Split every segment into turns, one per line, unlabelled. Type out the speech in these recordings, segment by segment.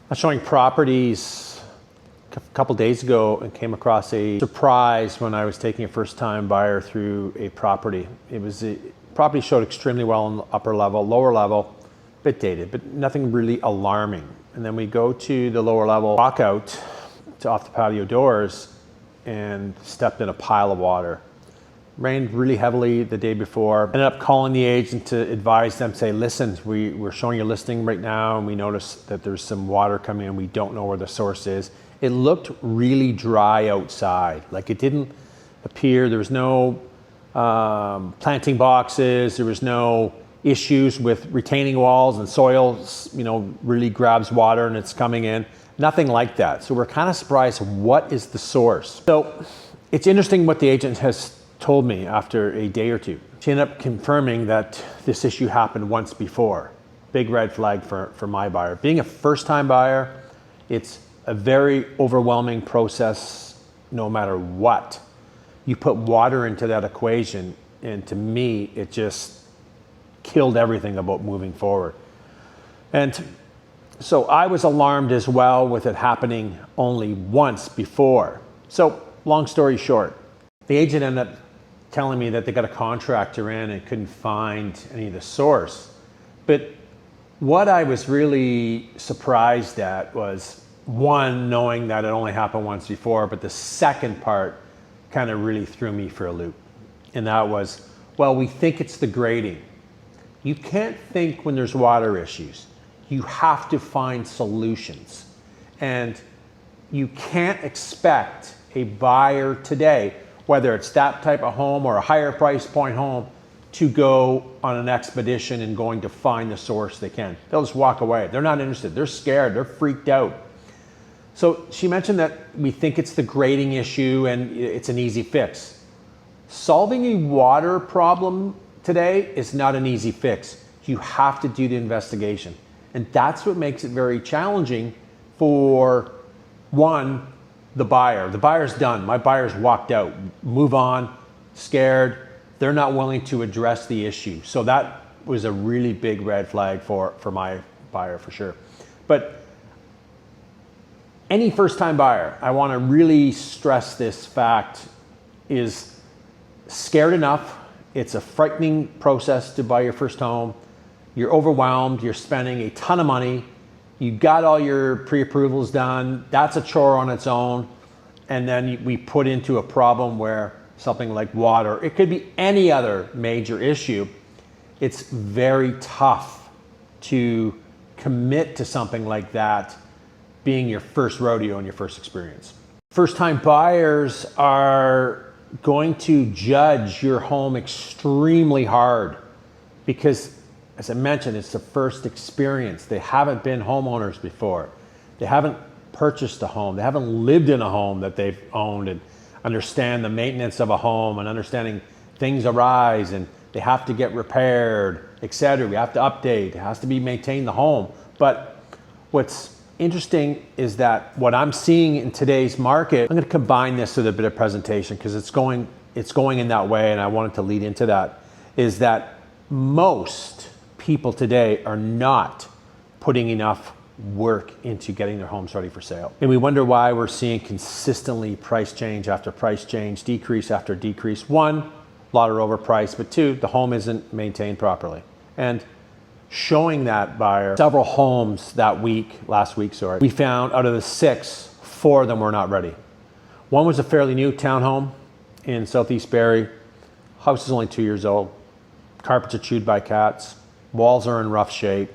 I was showing properties a couple days ago and came across a surprise when I was taking a first-time buyer through a property. Property showed extremely well on the upper level, lower level, a bit dated, but nothing really alarming. And then we go to the lower level, walk out to off the patio doors and stepped in a pile of water. Rained really heavily the day before. Ended up calling the agent to advise them, say, listen, we're showing your listing right now and we noticed that there's some water coming in. We don't know where the source is. It looked really dry outside. Like, it didn't appear, there was no planting boxes, there was no issues with retaining walls and soil, really grabs water and it's coming in. Nothing like that. So we're kind of surprised, what is the source? So it's interesting what the agent has told me after a day or two. She ended up confirming that this issue happened once before. Big red flag for my buyer. Being a first-time buyer, it's a very overwhelming process no matter what. You put water into that equation, and to me, it just killed everything about moving forward. And so I was alarmed as well with it happening only once before. So long story short, the agent ended up telling me that they got a contractor in and couldn't find any of the source. But what I was really surprised at was, one, knowing that it only happened once before, but the second part kind of really threw me for a loop. And that was, well, we think it's the grading. You can't think when there's water issues. You have to find solutions. And you can't expect a buyer today, whether it's that type of home or a higher price point home, to go on an expedition and going to find the source they can. They'll just walk away. They're not interested. They're scared. They're freaked out. So she mentioned that we think it's the grading issue and it's an easy fix. Solving a water problem today is not an easy fix. You have to do the investigation. And that's what makes it very challenging for, one, the buyer. The buyer's done. My buyer's walked out. Move on, scared. They're not willing to address the issue. So that was a really big red flag for my buyer for sure. But any first-time buyer, I want to really stress this fact, is scared enough. It's a frightening process to buy your first home. You're overwhelmed. You're spending a ton of money. You got all your pre-approvals done. That's a chore on its own. And then we put into a problem where something like water, it could be any other major issue. It's very tough to commit to something like that being your first rodeo and your first experience. First-time buyers are going to judge your home extremely hard because, as I mentioned, it's the first experience. They haven't been homeowners before. They haven't purchased a home. They haven't lived in a home that they've owned and understand the maintenance of a home and understanding things arise and they have to get repaired, etc. We have to update. It has to be maintained, the home. But what's interesting is that what I'm seeing in today's market, I'm going to combine this with a bit of presentation because it's going in that way, and I wanted to lead into that, is that most people today are not putting enough work into getting their homes ready for sale. And we wonder why we're seeing consistently price change after price change, decrease after decrease. One, a lot are overpriced, but two, the home isn't maintained properly. And showing that buyer several homes last week, we found out of the 6, 4 of them were not ready. One was a fairly new townhome in Southeast Barrie. House is only 2 years old. Carpets are chewed by cats. Walls are in rough shape.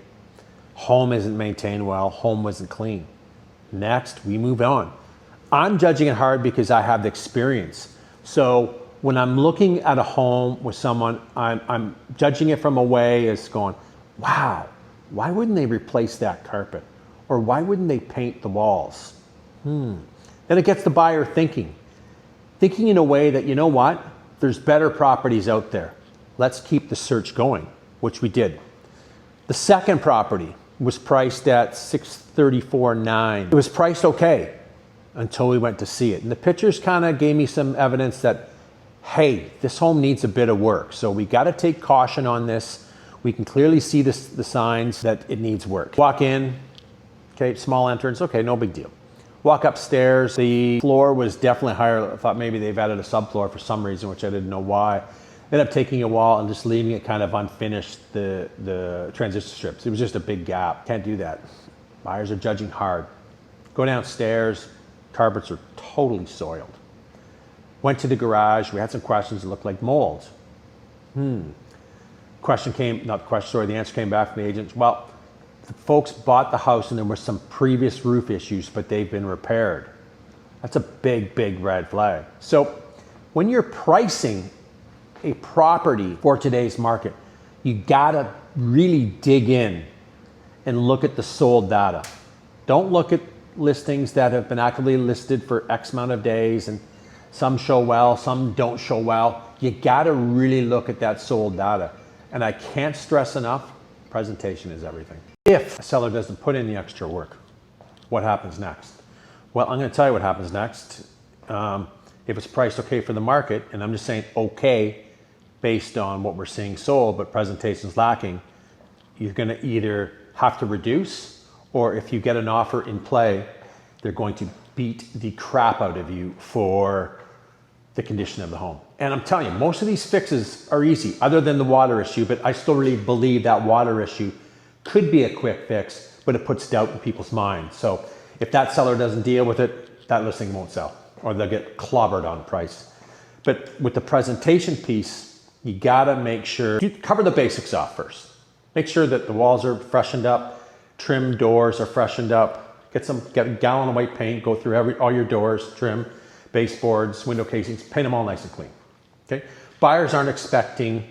Home isn't maintained well. Home wasn't clean. Next, we move on. I'm judging it hard because I have the experience. So when I'm looking at a home with someone, I'm judging it from a way as going, wow, why wouldn't they replace that carpet? Or why wouldn't they paint the walls? Then it gets the buyer thinking in a way that, you know what? There's better properties out there. Let's keep the search going, which we did. The second property was priced at $634,900. It was priced okay until we went to see it. And the pictures kind of gave me some evidence that, hey, this home needs a bit of work. So we got to take caution on this. We can clearly see the signs that it needs work. Walk in, Okay, small entrance, okay, no big deal. Walk upstairs, the floor was definitely higher. I thought maybe they've added a subfloor for some reason, which I didn't know why. Ended up taking a wall and just leaving it kind of unfinished, the transition strips. It was just a big gap. Can't do that. Buyers are judging hard. Go downstairs, carpets are totally soiled. Went to the garage, we had some questions, it looked like mold. The answer came back from the agents. Well, the folks bought the house and there were some previous roof issues, but they've been repaired. That's a big, big red flag. So when you're pricing a property for today's market, you gotta really dig in and look at the sold data. Don't look at listings that have been actively listed for X amount of days and some show well, some don't show well. You gotta really look at that sold data. And I can't stress enough, presentation is everything. If a seller doesn't put in the extra work, what happens next? Well, I'm gonna tell you what happens next. If it's priced okay for the market, and I'm just saying okay based on what we're seeing sold, but presentation's lacking, you're gonna either have to reduce, or if you get an offer in play, they're going to beat the crap out of you for the condition of the home. And I'm telling you, most of these fixes are easy, other than the water issue, but I still really believe that water issue could be a quick fix, but it puts doubt in people's minds. So if that seller doesn't deal with it, that listing won't sell, or they'll get clobbered on price. But with the presentation piece, you gotta make sure, you cover the basics off first. Make sure that the walls are freshened up, trim doors are freshened up, get a gallon of white paint, go through all your doors, trim, baseboards, window casings, paint them all nice and clean, okay? Buyers aren't expecting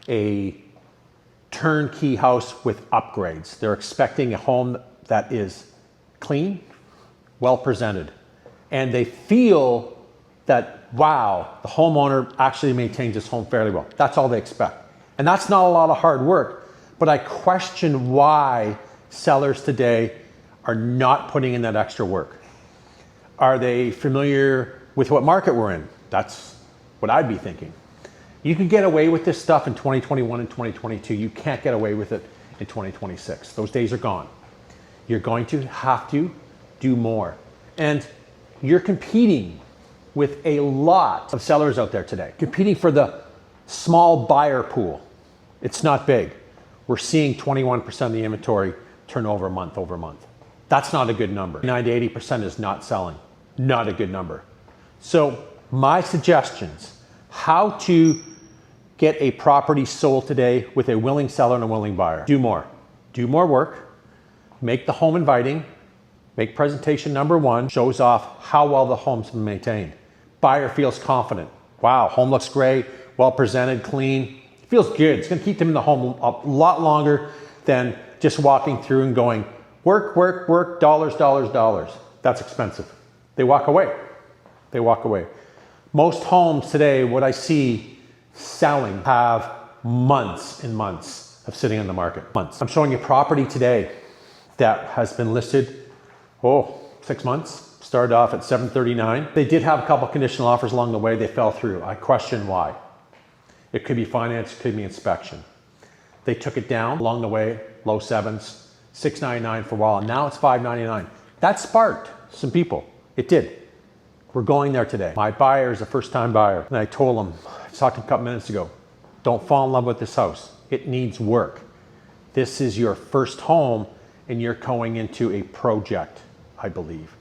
a turnkey house with upgrades. They're expecting a home that is clean, well presented, and they feel that, wow, the homeowner actually maintains his home fairly well. That's all they expect. And that's not a lot of hard work, but I question why sellers today are not putting in that extra work. Are they familiar with what market we're in? That's what I'd be thinking. You can get away with this stuff in 2021 and 2022. You can't get away with it in 2026. Those days are gone. You're going to have to do more. And you're competing with a lot of sellers out there today, competing for the small buyer pool. It's not big. We're seeing 21% of the inventory turn over month over month. That's not a good number. 90 to 80% is not selling. Not a good number. So my suggestions, how to get a property sold today with a willing seller and a willing buyer. Do more. Do more work. Make the home inviting. Make presentation number one. Shows off how well the home's been maintained. Buyer feels confident. Wow, home looks great, well presented, clean. It feels good. It's gonna keep them in the home a lot longer than just walking through and going, work, work, work, dollars, dollars, dollars. That's expensive. They walk away. They walk away. Most homes today, what I see selling, have months and months of sitting on the market. Months. I'm showing you property today that has been listed, 6 months. Started off at $739. They did have a couple conditional offers along the way. They fell through. I question why. It could be finance, it could be inspection. They took it down along the way, low sevens, $699 for a while, and now it's $599. That sparked some people. It did. We're going there today. My buyer is a first-time buyer, and I told him, I talked to him a couple minutes ago, don't fall in love with this house. It needs work. This is your first home, and you're going into a project, I believe.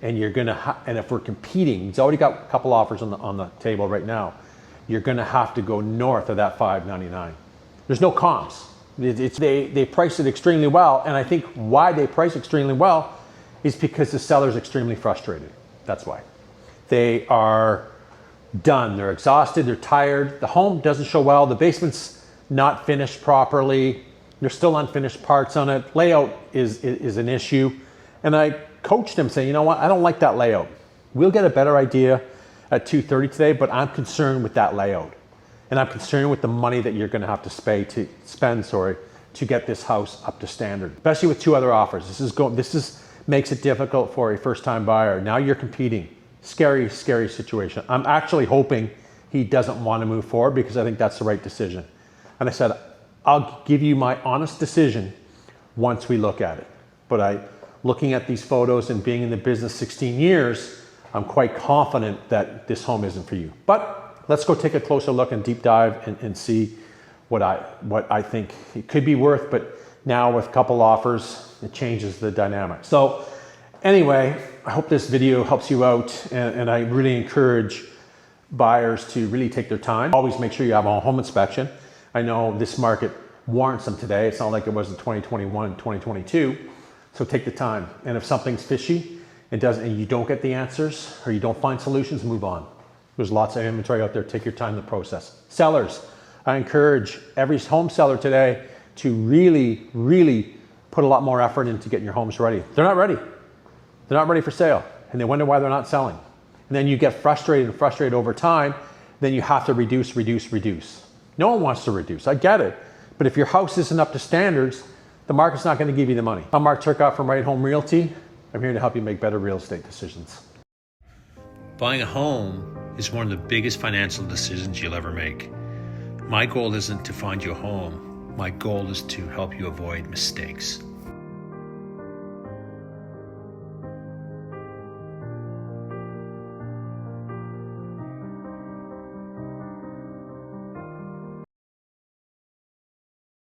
And you're gonna, and if we're competing, he's already got a couple offers on the table right now. You're gonna have to go north of that $599. There's no comps. They price it extremely well, and I think why they price extremely well is because the seller's extremely frustrated. That's why. They are done. They're exhausted. They're tired. The home doesn't show well. The basement's not finished properly. There's still unfinished parts on it. Layout is an issue, and I coached him saying, you know what, I don't like that layout. We'll get a better idea at 2:30 today, but I'm concerned with that layout. And I'm concerned with the money that you're gonna have to spend to get this house up to standard, especially with 2 other offers. This makes it difficult for a first-time buyer. Now you're competing. Scary, scary situation. I'm actually hoping he doesn't wanna move forward because I think that's the right decision. And I said, I'll give you my honest decision once we look at it. But I looking at these photos and being in the business 16 years, I'm quite confident that this home isn't for you. But let's go take a closer look and deep dive and see what I think it could be worth. But now with a couple offers, it changes the dynamic. So anyway, I hope this video helps you out, and I really encourage buyers to really take their time. Always make sure you have a home inspection. I know this market warrants them today. It's not like it was in 2021, 2022. So take the time. And if something's fishy, and you don't get the answers or you don't find solutions, move on. There's lots of inventory out there. Take your time in the process. Sellers, I encourage every home seller today to really, really put a lot more effort into getting your homes ready. They're not ready. They're not ready for sale. And they wonder why they're not selling. And then you get frustrated over time. Then you have to reduce. No one wants to reduce. I get it. But if your house isn't up to standards, the market's not going to give you the money. I'm Mark Turcotte from Right Home Realty. I'm here to help you make better real estate decisions.
Buying a home is one of the biggest financial decisions you'll ever make. My goal isn't to find you a home. My goal is to help you avoid mistakes.